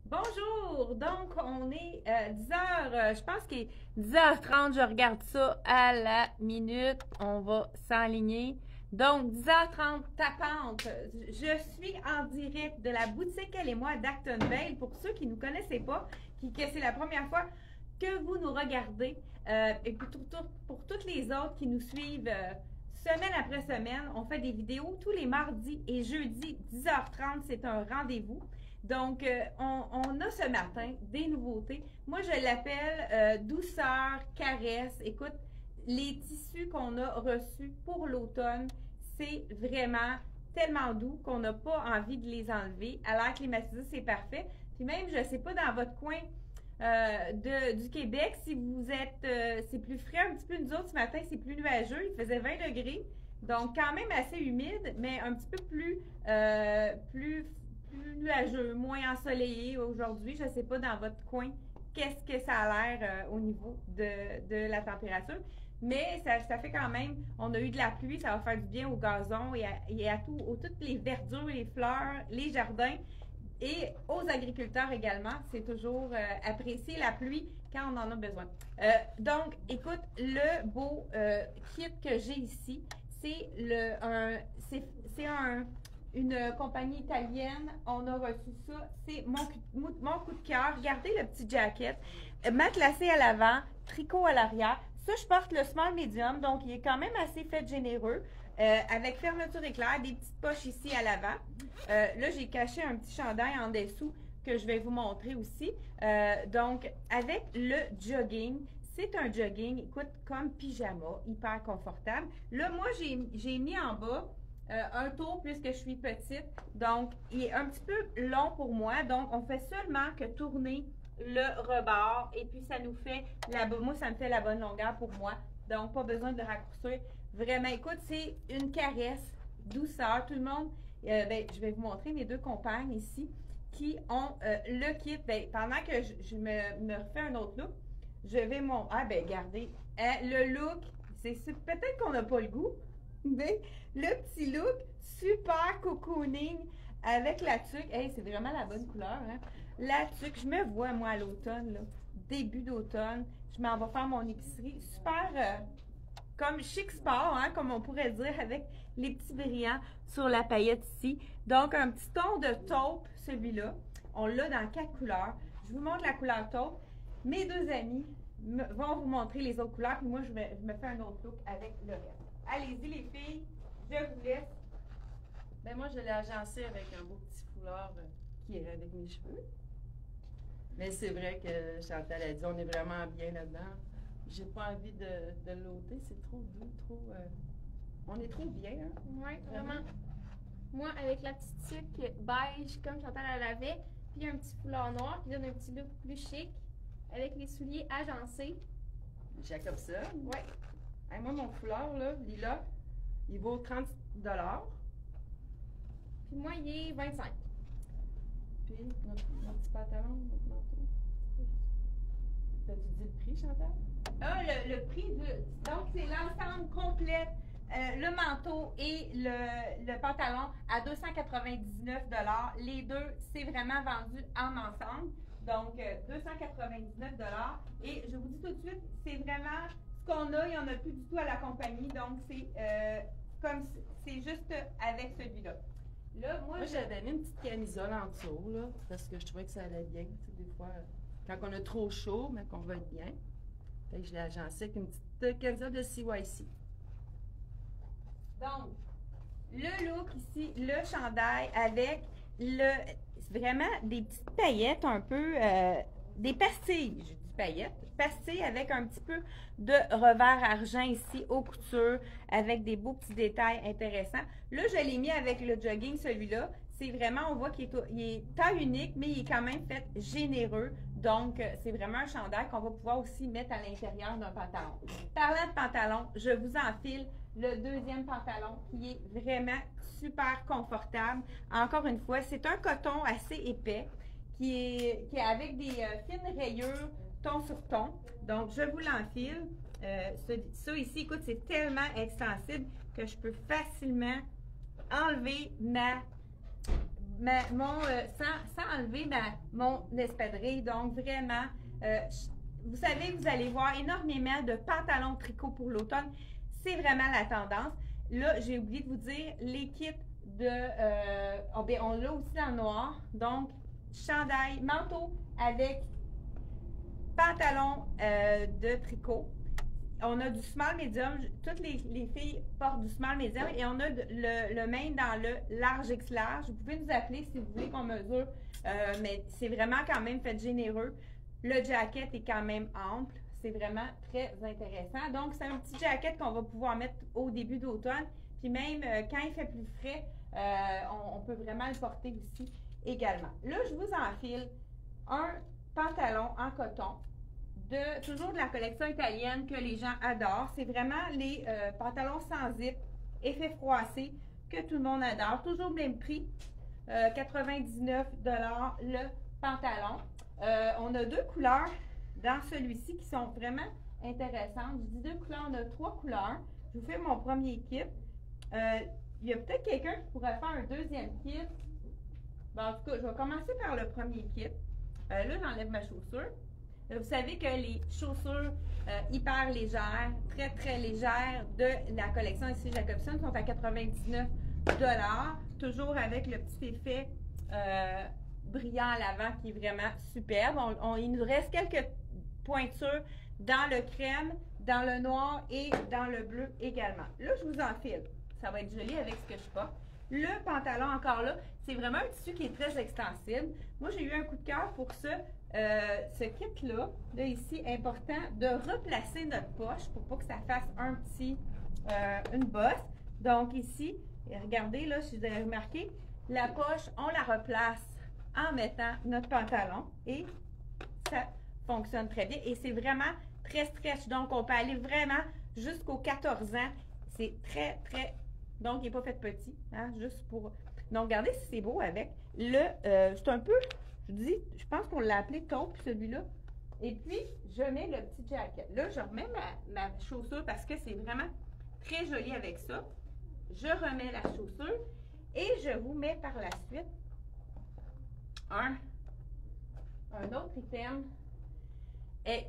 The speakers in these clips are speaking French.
Bonjour! Donc, on est 10 heures, je pense qu'il est 10h30, je regarde ça à la minute. On va s'enligner. Donc, 10h30, tapante. Je suis en direct de la boutique Elle et moi d'Acton Vale. Pour ceux qui ne nous connaissaient pas, que c'est la première fois que vous nous regardez, et pour toutes les autres qui nous suivent semaine après semaine, on fait des vidéos tous les mardis et jeudis, 10h30, c'est un rendez-vous. Donc, on a ce matin des nouveautés. Moi, je l'appelle douceur, caresse. Écoute, les tissus qu'on a reçus pour l'automne, c'est vraiment tellement doux qu'on n'a pas envie de les enlever. À l'air climatisé, c'est parfait. Puis même, je ne sais pas, dans votre coin du Québec, si vous êtes, c'est plus frais un petit peu. Nous autres, ce matin, c'est plus nuageux. Il faisait 20 degrés. Donc, quand même assez humide, mais un petit peu plus nuageux, moins ensoleillé aujourd'hui. Je ne sais pas dans votre coin qu'est-ce que ça a l'air au niveau de la température. Mais ça fait quand même, on a eu de la pluie, ça va faire du bien au gazon et à toutes les verdures, les fleurs, les jardins et aux agriculteurs également. C'est toujours apprécier la pluie quand on en a besoin. Donc, écoute, le beau kit que j'ai ici, c'est une compagnie italienne. On a reçu ça. C'est mon coup de cœur. Regardez le petit jacket. Matelassé à l'avant, tricot à l'arrière. Ça, je porte le small medium, donc il est quand même assez fait généreux. Avec fermeture éclair, des petites poches ici à l'avant. Là, j'ai caché un petit chandail en dessous que je vais vous montrer aussi. Donc, avec le jogging, c'est un jogging, écoute, comme pyjama, hyper confortable. Là, moi, j'ai mis en bas un tour puisque je suis petite. Donc, il est un petit peu long pour moi. Donc, on fait seulement que tourner le rebord et puis ça nous fait moi, ça me fait la bonne longueur pour moi. Donc, pas besoin de raccourcir. Vraiment, écoute, c'est une caresse, douceur. Tout le monde, je vais vous montrer mes deux compagnes ici qui ont le kit. Pendant que je me refais un autre look, je vais regardez, le look, peut-être qu'on n'a pas le goût, mais le petit look, super cocooning avec la tuque. Hey, c'est vraiment la bonne couleur, hein? La tuque, je me vois, moi, à l'automne, là, début d'automne. Je m'en vais faire mon épicerie. Super, comme chic sport, hein, comme on pourrait dire, avec les petits brillants sur la paillette ici. Donc, un petit ton de taupe, celui-là. On l'a dans 4 couleurs. Je vous montre la couleur taupe. Mes deux amis vont vous montrer les autres couleurs, puis moi, je me fais un autre look avec le reste. Allez-y, les filles, je vous laisse. Ben moi, je l'ai agencé avec un beau petit foulard qui est avec mes cheveux. Mais c'est vrai que Chantal a dit, on est vraiment bien là-dedans. J'ai pas envie de l'ôter, c'est trop doux, on est trop bien, hein? Oui, vraiment. Moi, avec la petite tuque beige, comme Chantal elle avait, puis un petit foulard noir qui donne un petit look plus chic, avec les souliers agencés. Jacobson. Oui. Hey, moi, mon foulard, là, lilas, il vaut 30 $. Puis moi, il est 25. Puis, notre petit pantalon, notre manteau. T'as-tu dit le prix, Chantal? Ah, le prix donc, c'est l'ensemble complet. Le manteau et le pantalon à 299 $. Les deux, c'est vraiment vendu en ensemble. Donc, 299 $. Et je vous dis tout de suite, c'est vraiment ce qu'on a. Il n'y en a plus du tout à la compagnie. Donc, c'est juste avec celui-là. Là, moi j'avais mis une petite camisole en dessous, là, parce que je trouvais que ça allait bien. Tu sais, des fois, quand on a trop chaud, mais qu'on va être bien. Fait que je l'ai agencé avec une petite camisole de CYC. Donc, le look ici, le chandail avec vraiment des petites paillettes un peu, des pastilles, je dis paillettes, pastilles avec un petit peu de revers argent ici aux coutures, avec des beaux petits détails intéressants. Là, je l'ai mis avec le jogging, celui-là. C'est vraiment, on voit qu'il est taille unique, mais il est quand même fait généreux. Donc, c'est vraiment un chandail qu'on va pouvoir aussi mettre à l'intérieur d'un pantalon. Parlant de pantalon, je vous enfile le deuxième pantalon qui est vraiment super confortable. Encore une fois, c'est un coton assez épais qui est avec des fines rayures ton sur ton. Donc, je vous l'enfile. Ça ici, écoute, c'est tellement extensible que je peux facilement enlever ma sans enlever mon espadrille. Donc, vraiment, vous savez, vous allez voir énormément de pantalons tricot pour l'automne. C'est vraiment la tendance. Là, j'ai oublié de vous dire, les kits on l'a aussi dans le noir. Donc, chandail, manteau avec pantalon de tricot. On a du small medium. Toutes les filles portent du small medium et on a le même dans le large X large. Vous pouvez nous appeler si vous voulez qu'on mesure, mais c'est vraiment quand même fait généreux. Le jacket est quand même ample. C'est vraiment très intéressant. Donc, c'est un petit jacket qu'on va pouvoir mettre au début d'automne. Puis même quand il fait plus frais, on peut vraiment le porter aussi également. Là, je vous enfile un pantalon en coton. Toujours de la collection italienne que les gens adorent. C'est vraiment les pantalons sans zip, effet froissé, que tout le monde adore. Toujours le même prix, 99 $ le pantalon. On a deux couleurs dans celui-ci qui sont vraiment intéressantes. Je dis deux couleurs, on a trois couleurs. Je vous fais mon premier kit. Il y a peut-être quelqu'un qui pourrait faire un deuxième kit. Bon, en tout cas, je vais commencer par le premier kit. Là, j'enlève ma chaussure. Vous savez que les chaussures hyper légères, très, très légères de la collection ici Jacobson sont à 99 $. Toujours avec le petit effet brillant à l'avant qui est vraiment superbe. Il nous reste quelques pointures dans le crème, dans le noir et dans le bleu également. Là, je vous enfile. Ça va être joli avec ce que je porte. Le pantalon, encore là, c'est vraiment un tissu qui est très extensible. Moi, j'ai eu un coup de cœur pour ce kit-là. Là, ici, important de replacer notre poche pour pas que ça fasse une bosse. Donc, ici, regardez, là, si vous avez remarqué, la poche, on la replace en mettant notre pantalon et ça fonctionne très bien. Et c'est vraiment très stretch. Donc, on peut aller vraiment jusqu'aux 14 ans. C'est très, très... Donc, il n'est pas fait petit, hein, juste pour... Donc, regardez si c'est beau avec. C'est un peu, je pense qu'on l'a appelé taupe, celui-là. Et puis, je mets le petit jacket. Là, je remets ma chaussure parce que c'est vraiment très joli avec ça. Je remets la chaussure et je vous mets par la suite un autre item. Et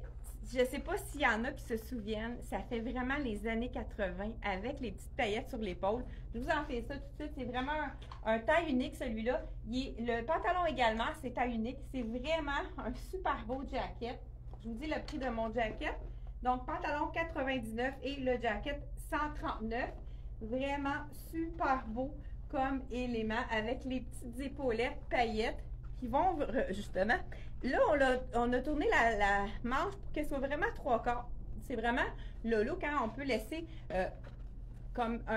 je ne sais pas s'il y en a qui se souviennent, ça fait vraiment les années 80 avec les petites paillettes sur l'épaule. Je vous en fais ça tout de suite. C'est vraiment un taille unique, celui-là. Le pantalon également, c'est taille unique. C'est vraiment un super beau jacket. Je vous dis le prix de mon jacket. Donc, pantalon 99 et le jacket 139. Vraiment super beau comme élément avec les petites épaulettes paillettes qui vont justement... Là, on a tourné la manche pour qu'elle soit vraiment 3/4. C'est vraiment le look, hein, on peut laisser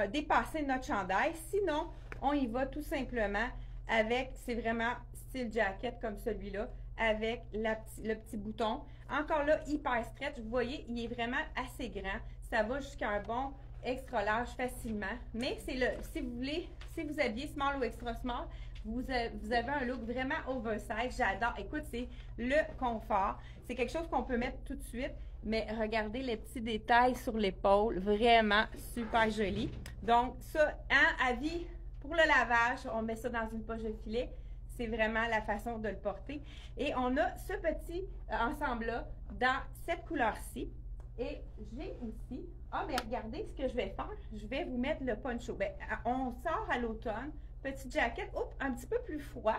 dépasser notre chandail. Sinon, on y va tout simplement avec, c'est vraiment style jacket comme celui-là, avec le petit bouton. Encore là, hyper stretch. Vous voyez, il est vraiment assez grand. Ça va jusqu'à un bon extra large facilement. Mais si vous habillez small ou extra small, vous avez un look vraiment oversize. J'adore. Écoute, c'est le confort. C'est quelque chose qu'on peut mettre tout de suite. Mais regardez les petits détails sur l'épaule. Vraiment super joli. Donc, ça, avis pour le lavage, on met ça dans une poche de filet. C'est vraiment la façon de le porter. Et on a ce petit ensemble-là dans cette couleur-ci. Et j'ai aussi... mais regardez ce que je vais faire. Je vais vous mettre le poncho. Bien, on sort à l'automne. Petit jacket, un petit peu plus froid.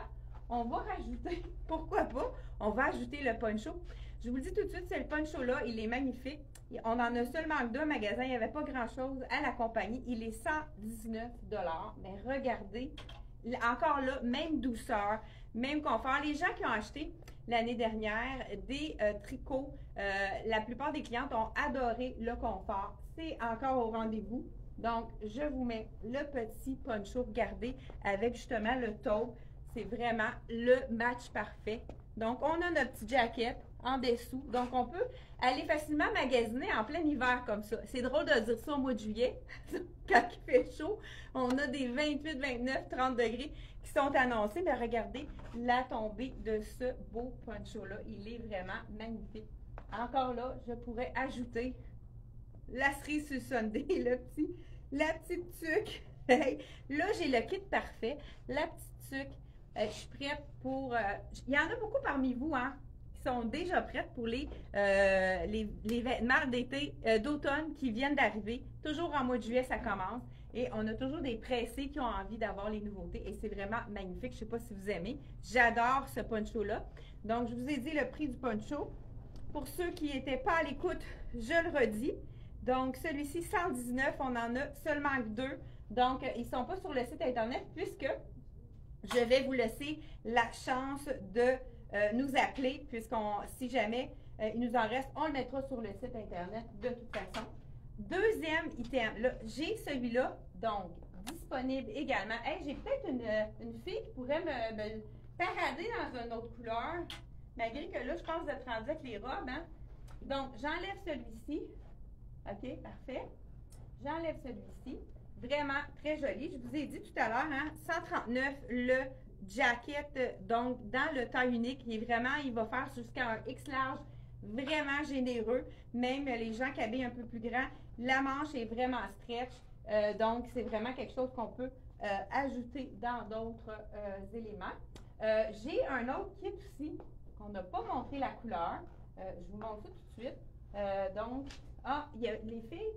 On va rajouter, pourquoi pas, on va ajouter le poncho. Je vous le dis tout de suite, c'est le poncho-là, il est magnifique. On en a seulement deux magasins, il n'y avait pas grand-chose à la compagnie. Il est 119 $. Mais regardez, encore là, même douceur, même confort. Les gens qui ont acheté l'année dernière des tricots, la plupart des clientes ont adoré le confort. C'est encore au rendez-vous. Donc, je vous mets le petit poncho, regardez, avec justement le taupe. C'est vraiment le match parfait. Donc, on a notre petit jacket en dessous. Donc, on peut aller facilement magasiner en plein hiver comme ça. C'est drôle de dire ça au mois de juillet, quand il fait chaud. On a des 28, 29, 30 degrés qui sont annoncés. Mais regardez la tombée de ce beau poncho-là. Il est vraiment magnifique. Encore là, je pourrais ajouter la cerise sur le sundae, la petite tuque. Là, j'ai le kit parfait. La petite tuque je suis prête pour... il y en a beaucoup parmi vous, hein, qui sont déjà prêtes pour les vêtements d'été, d'automne qui viennent d'arriver. Toujours en mois de juillet, ça commence. Et on a toujours des pressés qui ont envie d'avoir les nouveautés. Et c'est vraiment magnifique. Je ne sais pas si vous aimez. J'adore ce poncho-là. Donc, je vous ai dit le prix du poncho. Pour ceux qui n'étaient pas à l'écoute, je le redis. Donc, celui-ci, 119, on en a seulement que 2. Donc, ils ne sont pas sur le site Internet puisque je vais vous laisser la chance de nous appeler si jamais il nous en reste, on le mettra sur le site Internet de toute façon. Deuxième item, là, j'ai celui-là, donc, disponible également. Hey, j'ai peut-être une fille qui pourrait me parader dans une autre couleur, malgré que là, je pense que vous êtes rendu avec les robes, hein? Donc, j'enlève celui-ci. OK, parfait. J'enlève celui-ci. Vraiment très joli. Je vous ai dit tout à l'heure, hein, 139 le jacket, donc dans le taille unique. Il va faire jusqu'à un X large, vraiment généreux. Même les gens qui habillent un peu plus grand, la manche est vraiment stretch. Donc, c'est vraiment quelque chose qu'on peut ajouter dans d'autres éléments. J'ai un autre kit aussi, qu'on n'a pas montré la couleur. Je vous montre ça tout de suite. Donc, il y a les filles.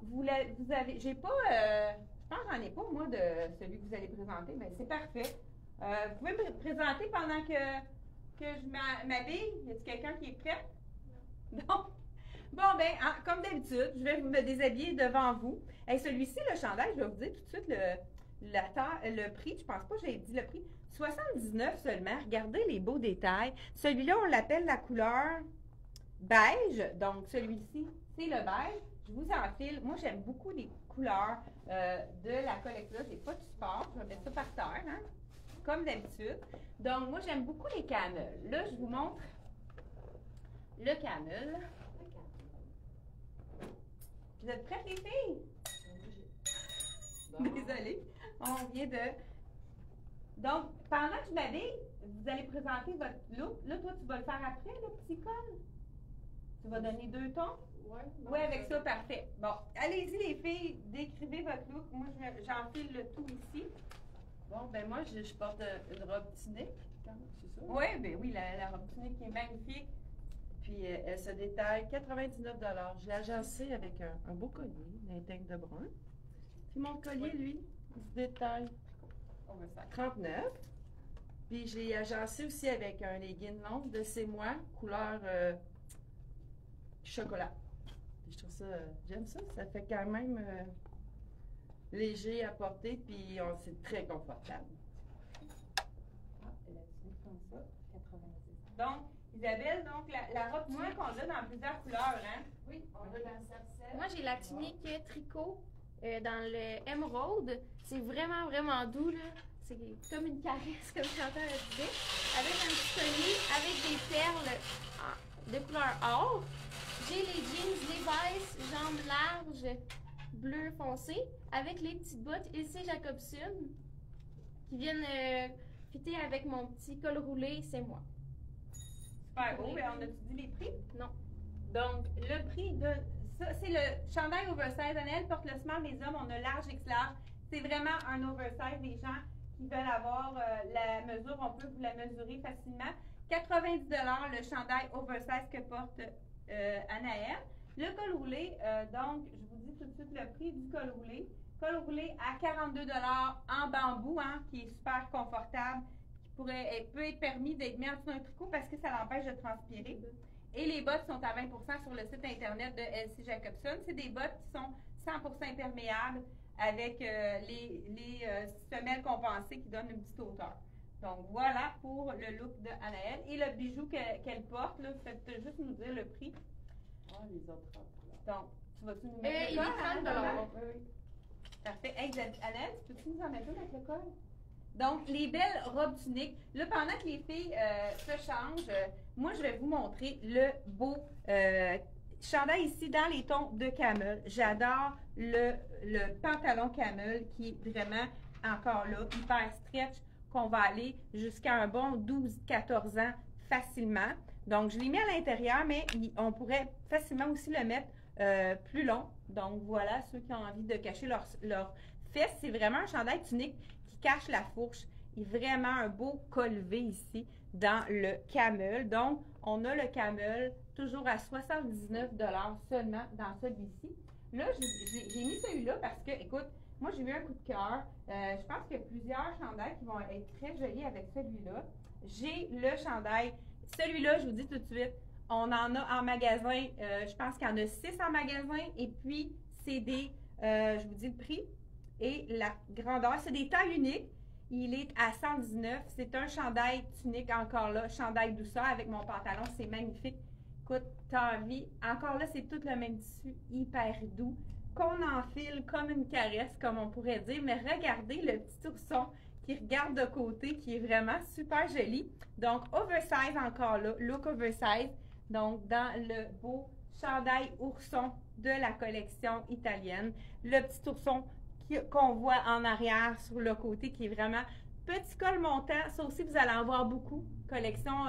Vous avez, j'ai pas, je pense que j'en ai pas, moi, de celui que vous allez présenter, mais c'est parfait. Vous pouvez me présenter pendant que je m'habille? Y a-t-il quelqu'un qui est prêt? Non? Bon, ben, comme d'habitude, je vais me déshabiller devant vous. Et celui-ci, le chandail, je vais vous dire tout de suite le prix. Je pense pas que j'ai dit le prix. 79 seulement. Regardez les beaux détails. Celui-là, on l'appelle la couleur beige. Donc, celui-ci, c'est le beige. Je vous enfile. Moi, j'aime beaucoup les couleurs de la collection. J'ai pas de support. Je vais mettre ça par terre, hein, comme d'habitude. Donc, moi, j'aime beaucoup les camels. Là, je vous montre le camel. Vous êtes prêtes, les filles? Désolée. On vient de... Donc, pendant que je m'habille, vous allez présenter votre look. Là, toi, tu vas le faire après, le petit col? Tu vas donner 2 tons? Oui, avec ça, parfait. Bon, allez-y, les filles, décrivez votre look. Moi, j'enfile le tout ici. Bon, ben moi, je porte une robe tunique, c'est ça? Oui, ben oui, la robe tunique est magnifique. Puis, elle se détaille 99 $. Je l'ai agencée avec un beau collier, une teintes de brun. Puis, mon collier, lui, il se détaille 39. Puis, j'ai agencé aussi avec un legging long de C'est moi, couleur chocolat. Puis, je trouve ça, j'aime ça. Ça fait quand même léger à porter, puis c'est très confortable. Et la tunique comme ça, 90. Donc, Isabelle, donc la robe tunique, on l'a dans plusieurs couleurs, hein? Oui, on l'a dans sarcelle. Moi, j'ai la tunique tricot dans le émeraude. C'est vraiment, vraiment doux, là. C'est comme une caresse, comme Chantal le disait. Avec un petit collier, avec des perles de couleur or. J'ai les jeans Levi's, jambes larges, bleu foncé, avec les petites bottes Ilse Jacobson, qui viennent fitter avec mon petit col roulé, c'est moi. Super beau. Et on a-tu dit les prix? Non. Donc, le prix de ça, c'est le chandail oversize. Annelle porte le small, les hommes, on a large, X large. C'est vraiment un oversize. Les gens qui veulent avoir la mesure, on peut vous la mesurer facilement. 90 $ le chandail oversize que porte Anaëlle. Le col roulé, donc, je vous dis tout de suite le prix du col roulé. Col roulé à 42 $ en bambou, hein, qui est super confortable, qui peut être permis d'être mis en dessous d'un tricot parce que ça l'empêche de transpirer. Et les bottes sont à 20% sur le site internet de LC Jacobson. C'est des bottes qui sont 100% imperméables avec les semelles compensées qui donnent une petite hauteur. Donc, voilà pour le look de Anaëlle. Et le bijou qu'elle porte, là, faites juste nous dire le prix. Les autres robes. Donc, tu vas-tu nous mettre il est 30 $. Oui. Parfait. Hey, Anaëlle, peux-tu nous en mettre une avec le col? Donc, les belles robes tuniques. Là, pendant que les filles se changent, moi, je vais vous montrer le beau chandail ici dans les tons de camel. J'adore le pantalon camel qui est vraiment, encore là, hyper stretch, qu'on va aller jusqu'à un bon 12-14 ans facilement. Donc, je l'ai mis à l'intérieur, mais on pourrait facilement aussi le mettre plus long. Donc, voilà, ceux qui ont envie de cacher leurs fesses, c'est vraiment un chandail tunique qui cache la fourche. vraiment un beau col V ici dans le camel. Donc, on a le camel toujours à 79 seulement dans celui-ci. Là, j'ai mis celui-là parce que, écoute, moi, j'ai eu un coup de cœur. Je pense qu'il y a plusieurs chandails qui vont être très jolis avec celui-là. J'ai le chandail. Celui-là, je vous dis tout de suite, on en a en magasin. Je pense qu'il y en a 6 en magasin. Et puis, c'est des, je vous dis le prix et la grandeur. C'est des tailles uniques. Il est à 119. C'est un chandail tunique encore là. Chandail douceur avec mon pantalon. C'est magnifique. Écoute, t'as envie. Encore là, c'est tout le même tissu, hyper doux, qu'on enfile comme une caresse, comme on pourrait dire. Mais regardez le petit ourson qui regarde de côté, qui est vraiment super joli. Donc, oversize encore là, look oversize. Donc, dans le beau chandail ourson de la collection italienne. Le petit ourson qu'on voit en arrière sur le côté, qui est vraiment petit col montant. Ça aussi, vous allez en voir beaucoup. Collection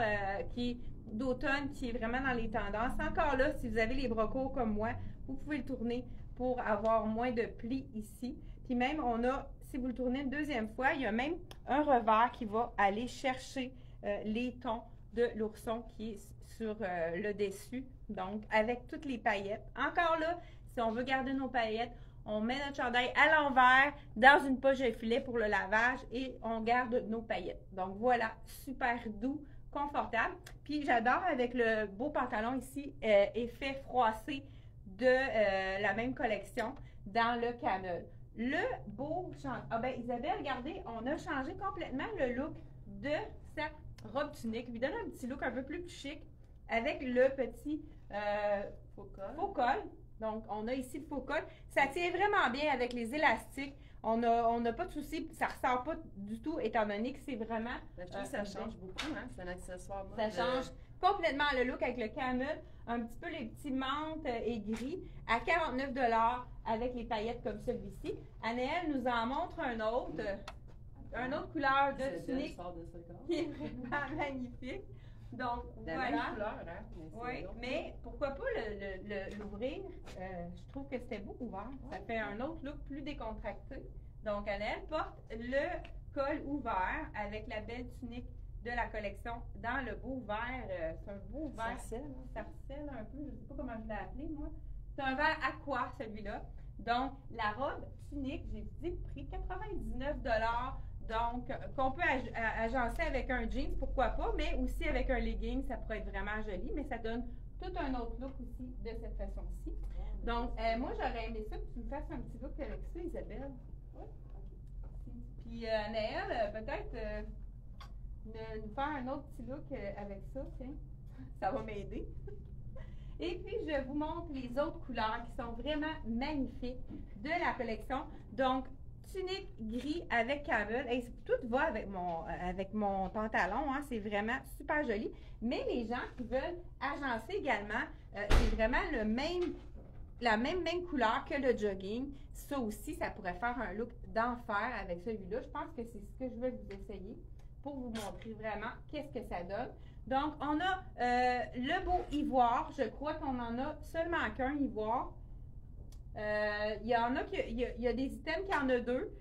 qui est d'automne, qui est vraiment dans les tendances. Encore là, si vous avez les bras courts comme moi, vous pouvez le tourner pour avoir moins de plis ici. Puis même, on a, si vous le tournez une deuxième fois, il y a même un revers qui va aller chercher les tons de l'ourson qui est sur le dessus. Donc, avec toutes les paillettes. Encore là, si on veut garder nos paillettes, on met notre chandail à l'envers dans une poche de filet pour le lavage et on garde nos paillettes. Donc, voilà, super doux, confortable. Puis j'adore avec le beau pantalon ici, effet froissé de la même collection dans le camel. Le beau chandail. Ah ben Isabelle, regardez, on a changé complètement le look de sa robe tunique. Lui donne un petit look un peu plus chic avec le petit faux col. Donc, on a ici le faux col. Ça tient vraiment bien avec les élastiques. On n'a pas de souci, ça ne ressort pas du tout, étant donné que c'est vraiment... Je trouve que ça change beaucoup, hein? C'est un accessoire. Ça change complètement le look avec le camel. Un petit peu les petits menthes et gris à 49 $ avec les paillettes comme celui-ci. Annéelle nous en montre un autre couleur de tunique qui est vraiment magnifique. Donc, la voilà. même couleur, hein? Oui, mais pourquoi pas l'ouvrir? Je trouve que c'était beau ouvert. Ça fait un autre look plus décontracté. Donc, elle porte le col ouvert avec la belle tunique de la collection dans le beau vert. C'est un beau vert. Sarcelle un peu. Je ne sais pas comment je l'ai appelé, moi. C'est un vert aqua, celui-là. Donc, la robe tunique, j'ai dit le prix 99 $. Donc, qu'on peut agencer avec un jean, pourquoi pas, mais aussi avec un legging, ça pourrait être vraiment joli, mais ça donne tout un autre look aussi de cette façon-ci. Donc, moi, j'aurais aimé ça que tu me fasses un petit look avec ça, Isabelle. Oui. Puis, Naël, peut-être nous faire un autre petit look avec ça, tiens. Ça va m'aider. Et puis, je vous montre les autres couleurs qui sont vraiment magnifiques de la collection. Donc, tunique gris avec camel. Et tout va avec mon pantalon. Hein, c'est vraiment super joli. Mais les gens qui veulent agencer également, c'est vraiment la même couleur que le jogging. Ça aussi, ça pourrait faire un look d'enfer avec celui-là. Je pense que c'est ce que je vais vous essayer pour vous montrer vraiment qu'est-ce que ça donne. Donc, on a le beau ivoire. Je crois qu'on en a seulement qu'un ivoire. Il y en a il y a des items qui en a 2.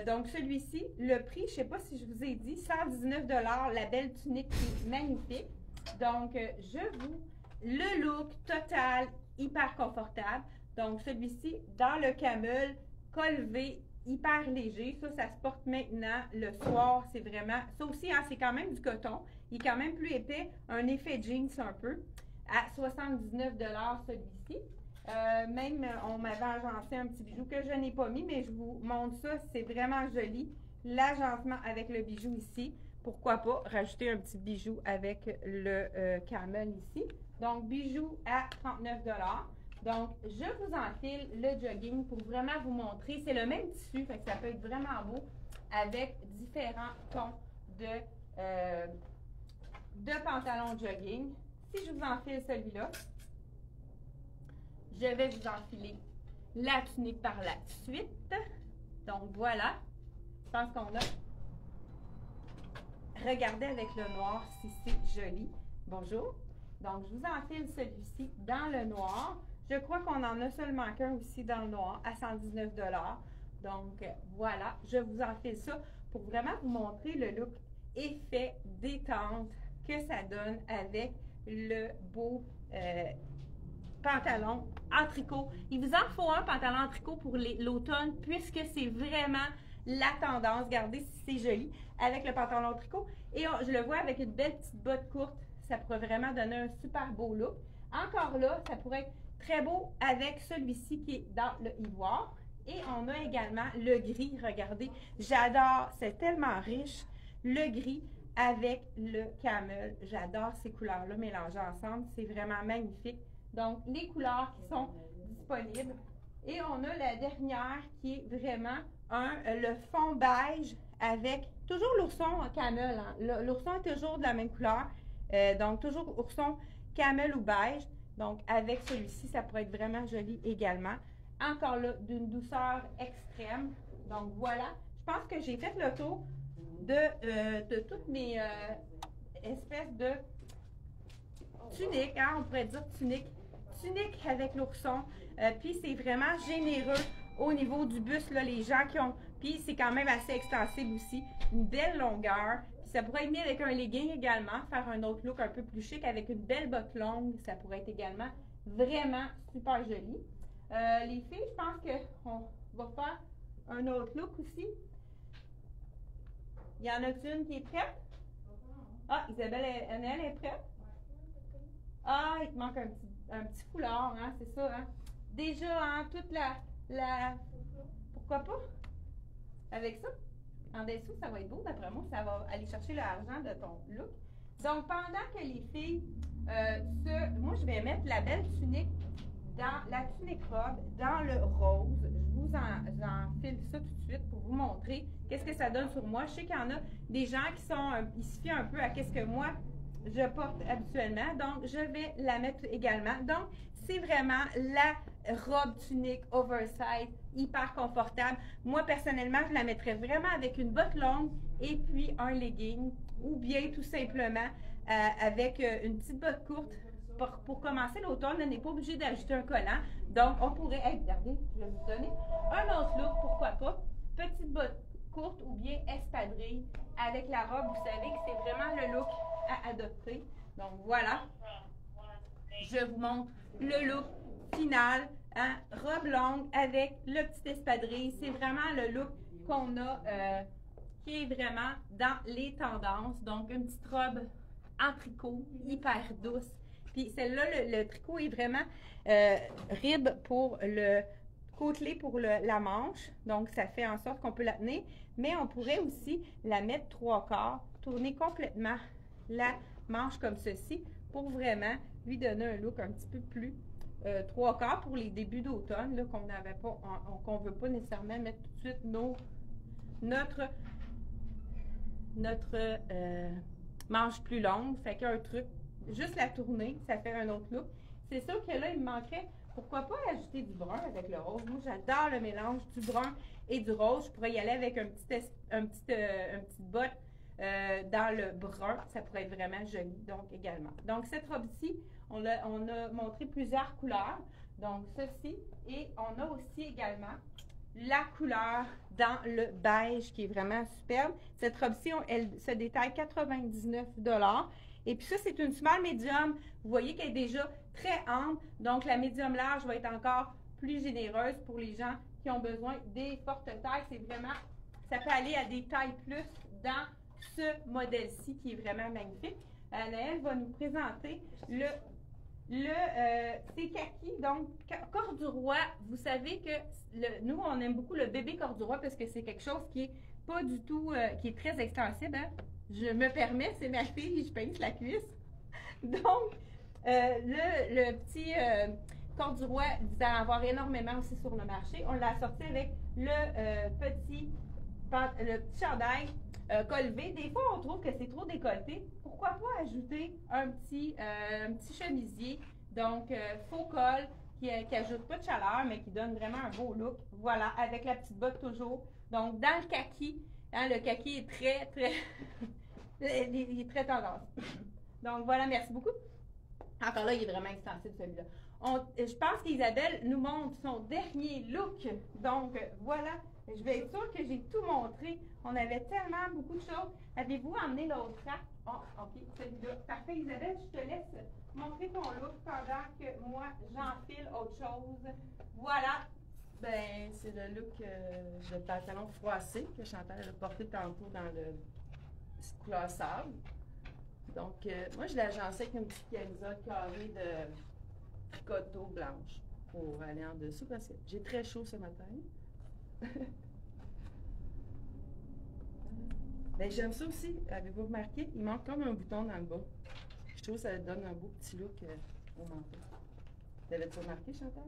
Donc, celui-ci, le prix, je ne sais pas si je vous ai dit, 119 $, la belle tunique qui est magnifique. Donc, le look total, hyper confortable. Donc, celui-ci, dans le camel, col V, hyper léger. Ça se porte maintenant le soir. C'est vraiment, ça aussi, hein, c'est quand même du coton. Il est quand même plus épais. Un effet jeans un peu. À 79 $ celui-ci. Même, on m'avait agencé un petit bijou que je n'ai pas mis, mais je vous montre ça, c'est vraiment joli. L'agencement avec le bijou ici. Pourquoi pas rajouter un petit bijou avec le camel ici. Donc, bijou à 39 $. Donc, je vous enfile le jogging pour vraiment vous montrer. C'est le même tissu, fait que ça peut être vraiment beau avec différents tons de pantalon jogging. Si je vous enfile celui-là, je vais vous enfiler la tunique par la suite. Donc, voilà. Je pense qu'on a... Regardez avec le noir si c'est joli. Bonjour. Donc, je vous enfile celui-ci dans le noir. Je crois qu'on en a seulement qu'un aussi dans le noir à 119 $. Donc, voilà. Je vous enfile ça pour vraiment vous montrer le look effet détente que ça donne avec le beau pantalon en tricot. Il vous en faut un pantalon en tricot pour l'automne puisque c'est vraiment la tendance. Regardez si c'est joli avec le pantalon en tricot. Et je le vois avec une belle petite botte courte. Ça pourrait vraiment donner un super beau look. Encore là, ça pourrait être très beau avec celui-ci qui est dans le ivoire. Et on a également le gris. Regardez, j'adore, c'est tellement riche. Le gris avec le camel. J'adore ces couleurs-là mélangées ensemble. C'est vraiment magnifique. Donc, les couleurs qui sont disponibles. Et on a la dernière qui est vraiment le fond beige avec toujours l'ourson camel. Hein. L'ourson est toujours de la même couleur. Donc, toujours ourson camel ou beige. Donc, avec celui-ci, ça pourrait être vraiment joli également. Encore là, d'une douceur extrême. Donc, voilà. Je pense que j'ai fait le tour de toutes mes espèces de tuniques. Hein, on pourrait dire tunique avec l'ourson. Puis, c'est vraiment généreux au niveau du buste. Là, les gens qui ont... Puis, c'est quand même assez extensible aussi. Une belle longueur. Puis, ça pourrait être mis avec un legging également. Faire un autre look un peu plus chic avec une belle botte longue. Ça pourrait être également vraiment super joli. Les filles, je pense qu'on va faire un autre look aussi. Il y en a une qui est prête? Ah, Isabelle, elle est prête? Ah, il te manque un petit foulard, hein, c'est ça, hein? Déjà, hein, toute la... Pourquoi pas? Avec ça, en dessous, ça va être beau, d'après moi, ça va aller chercher l'argent de ton look. Donc, pendant que les filles, moi, je vais mettre la belle tunique dans la tunique robe, dans le rose. Je vous en file ça tout de suite pour vous montrer qu'est-ce que ça donne sur moi. Je sais qu'il y en a des gens qui se fient un peu à qu'est-ce que moi, je porte habituellement. Donc, je vais la mettre également. Donc, c'est vraiment la robe tunique oversize, hyper confortable. Moi, personnellement, je la mettrais vraiment avec une botte longue et puis un legging ou bien tout simplement avec une petite botte courte. Pour commencer l'automne, on n'est pas obligé d'ajouter un collant. Donc, on pourrait... Hey, regardez, je vais vous donner un autre look, pourquoi pas. Petite botte courte ou bien espadrille avec la robe. Vous savez que c'est vraiment le look à adopter. Donc, voilà. Je vous montre le look final. Hein, robe longue avec le petit espadrille. C'est vraiment le look qu'on a qui est vraiment dans les tendances. Donc, une petite robe en tricot, hyper douce. Puis celle-là, le tricot est vraiment rib pour le côtelé pour la manche. Donc, ça fait en sorte qu'on peut la tenir. Mais on pourrait aussi la mettre 3/4, tourner complètement la manche comme ceci pour vraiment lui donner un look un petit peu plus 3/4 pour les débuts d'automne, qu'on n'avait pas, qu'on ne veut pas nécessairement mettre tout de suite notre manche plus longue. Fait qu'il y a un truc. Juste la tourner, ça fait un autre look. C'est sûr que là, il me manquerait, pourquoi pas ajouter du brun avec le rose. Moi, j'adore le mélange du brun et du rose. Je pourrais y aller avec une petite botte dans le brun. Ça pourrait être vraiment joli, donc également. Donc, cette robe-ci, on a montré plusieurs couleurs. Donc, ceci. Et on a aussi également la couleur dans le beige qui est vraiment superbe. Cette robe-ci, elle se détaille 99 $. Et puis ça, c'est une small médium. Vous voyez qu'elle est déjà très ample. Donc, la médium large va être encore plus généreuse pour les gens qui ont besoin des fortes tailles. C'est vraiment, ça peut aller à des tailles plus dans ce modèle-ci qui est vraiment magnifique. Anaëlle va nous présenter c'est kaki, donc corduroy. Vous savez que nous, on aime beaucoup le bébé corduroy parce que c'est quelque chose qui est pas du tout, qui est très extensible. Hein? Je me permets, c'est ma fille, je pince la cuisse. Donc, le petit corduroy, vous allez en avoir énormément aussi sur le marché. On l'a sorti avec le petit chandail col V. Des fois, on trouve que c'est trop décolleté. Pourquoi pas ajouter un petit chemisier, donc faux col, qui ajoute pas de chaleur, mais qui donne vraiment un beau look. Voilà, avec la petite botte toujours. Donc, dans le kaki, hein, le kaki est très, très... il est très tendance. Donc, voilà, merci beaucoup. Encore là, il est vraiment extensible, celui-là. Je pense qu'Isabelle nous montre son dernier look. Donc, voilà Je vais être sûre que j'ai tout montré. On avait tellement beaucoup de choses. Avez-vous emmené l'autre rack? Oh, OK, celui-là. Parfait, Isabelle, je te laisse montrer ton look pendant que moi, j'enfile autre chose. Voilà. Ben, c'est le look de pantalon froissé que Chantal a porté tantôt dans le couleur sable. Donc, moi, je l'ai agencé avec une petite camisole carrée de tricoteau blanche pour aller en dessous parce que j'ai très chaud ce matin. Ben, j'aime ça aussi. Avez-vous remarqué? Il manque comme un bouton dans le bas. Je trouve que ça donne un beau petit look au manteau. T'avais-tu remarqué, Chantal?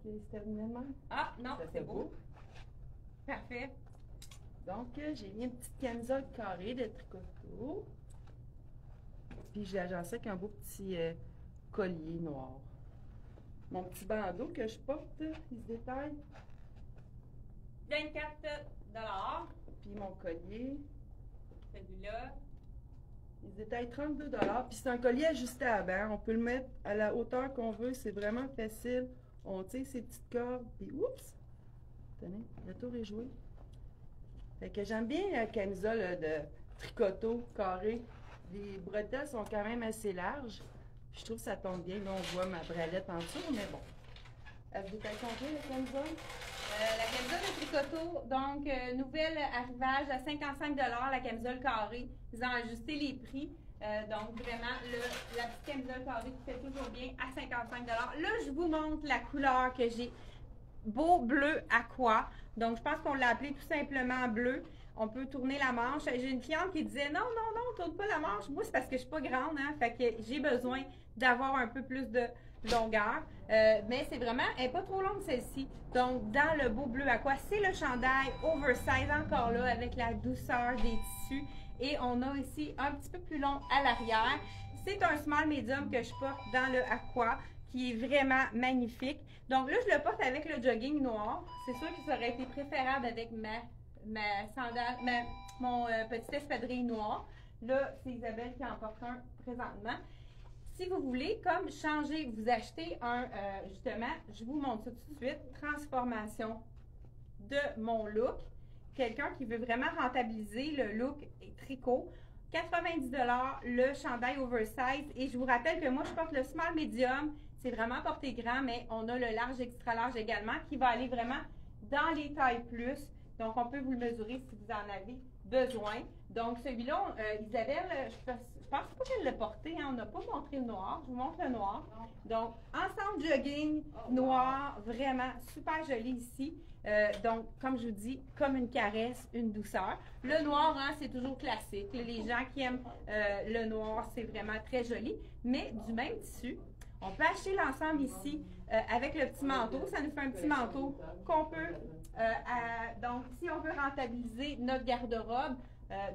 Que se terminait de même? Ah, non, Ça c'est fait beau. Parfait. Donc, j'ai mis une petite camisole carrée de tricoteau. Puis, j'ai agencé avec un beau petit collier noir. Mon petit bandeau que je porte, il se détaille. 24 $. Puis, mon collier, Celui-là. il se détaille 32 $. Puis, c'est un collier ajusté à banc. On peut le mettre à la hauteur qu'on veut. C'est vraiment facile. On tire ses petites cordes. Puis, oups! Tenez, le tour est joué. Fait que j'aime bien la camisole de tricoteau carré. Les bretelles sont quand même assez larges. Puis je trouve que ça tombe bien. Là, on voit ma bralette en dessous, mais bon. Elle se détaille combien, la camisole? La camisole de tricoteau, donc nouvel arrivage à 55 $, la camisole carrée. Ils ont ajusté les prix. Donc vraiment, la petite camisole carrée qui fait toujours bien à 55 $. Là, je vous montre la couleur que j'ai. Beau bleu aqua. Donc, je pense qu'on l'a appelé tout simplement bleu. On peut tourner la manche. J'ai une cliente qui disait non, tourne pas la manche. Moi, c'est parce que je suis pas grande, hein. Fait que j'ai besoin d'avoir un peu plus de longueur. Mais c'est vraiment, elle n'est pas trop longue celle-ci. Donc, dans le beau bleu aqua, c'est le chandail oversize encore là avec la douceur des tissus. Et on a ici un petit peu plus long à l'arrière. C'est un small medium que je porte dans le aqua qui est vraiment magnifique. Donc là, je le porte avec le jogging noir. C'est sûr que ça aurait été préférable avec ma sandale, mon petit espadrille noir. Là, c'est Isabelle qui en porte un présentement. Si vous voulez, comme changer, vous achetez un, justement, je vous montre ça tout de suite, transformation de mon look. Quelqu'un qui veut vraiment rentabiliser le look tricot. 90 $, le chandail oversize. Et je vous rappelle que moi, je porte le small medium. C'est vraiment porté grand, mais on a le large extra large également qui va aller vraiment dans les tailles plus. Donc, on peut vous le mesurer si vous en avez besoin. Donc, celui-là, Isabelle, je pense pas qu'elle l'a porté. Hein, on n'a pas montré le noir. Je vous montre le noir. Donc, ensemble jogging noir, vraiment super joli ici. Donc, comme je vous dis, comme une caresse, une douceur. Le noir, hein, c'est toujours classique. Les gens qui aiment le noir, c'est vraiment très joli. Mais du même tissu, on peut acheter l'ensemble ici avec le petit manteau. Ça nous fait un petit manteau qu'on peut, donc si on veut rentabiliser notre garde-robe,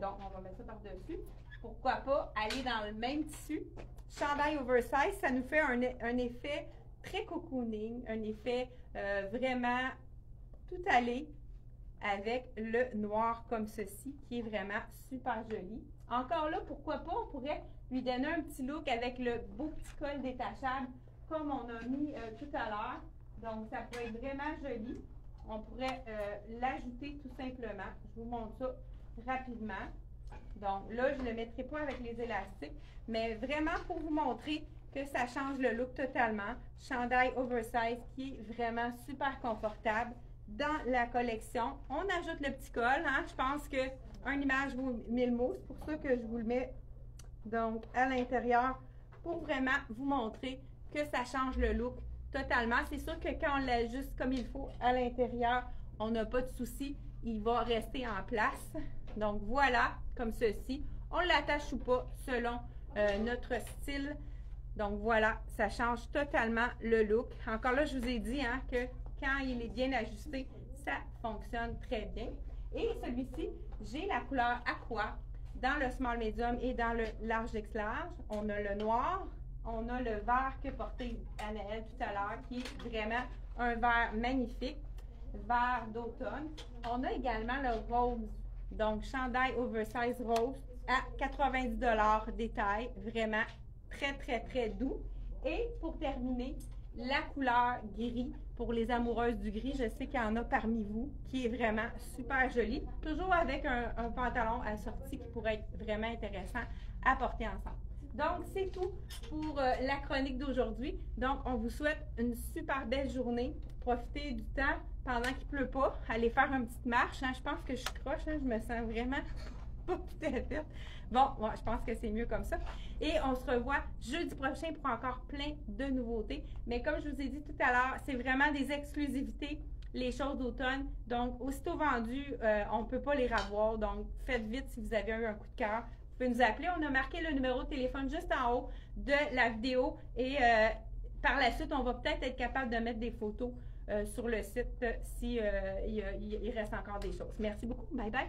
donc on va mettre ça par-dessus. Pourquoi pas aller dans le même tissu. Chandail oversize, ça nous fait un effet très cocooning, un effet vraiment tout allé avec le noir comme ceci, qui est vraiment super joli. Encore là, pourquoi pas, on pourrait lui donner un petit look avec le beau petit col détachable comme on a mis tout à l'heure. Donc, ça peut être vraiment joli. On pourrait l'ajouter tout simplement. Je vous montre ça rapidement. Donc, là, je ne le mettrai pas avec les élastiques, mais vraiment pour vous montrer que ça change le look totalement. Chandail oversize qui est vraiment super confortable dans la collection. On ajoute le petit col. Hein? Je pense que une image vaut 1000 mots. C'est pour ça que je vous le mets donc à l'intérieur pour vraiment vous montrer que ça change le look totalement. C'est sûr que quand on l'ajuste comme il faut à l'intérieur, on n'a pas de souci. Il va rester en place. Donc voilà, comme ceci. On l'attache ou pas selon notre style. Donc voilà, ça change totalement le look. Encore là, je vous ai dit hein, que quand il est bien ajusté, ça fonctionne très bien. Et celui-ci, j'ai la couleur aqua dans le small medium et dans le large X large. On a le noir, on a le vert que portait Anaëlle tout à l'heure, qui est vraiment un vert magnifique, vert d'automne. On a également le rose, donc chandail oversize rose à 90 $ détail, vraiment très, très, très doux. Et pour terminer, la couleur gris pour les amoureuses du gris. Je sais qu'il y en a parmi vous qui est vraiment super joli. Toujours avec un pantalon assorti qui pourrait être vraiment intéressant à porter ensemble. Donc, c'est tout pour la chronique d'aujourd'hui. Donc, on vous souhaite une super belle journée. Profitez du temps pendant qu'il ne pleut pas. Allez faire une petite marche. Hein. Je pense que je suis croche. Hein. Je me sens vraiment pas tout à fait. Bon, je pense que c'est mieux comme ça. Et on se revoit jeudi prochain pour encore plein de nouveautés. Mais comme je vous ai dit tout à l'heure, c'est vraiment des exclusivités, les choses d'automne. Donc, aussitôt vendues, on ne peut pas les revoir. Donc, faites vite si vous avez eu un coup de cœur. Vous pouvez nous appeler. On a marqué le numéro de téléphone juste en haut de la vidéo. Et par la suite, on va peut-être être capable de mettre des photos sur le site si il reste encore des choses. Merci beaucoup. Bye bye.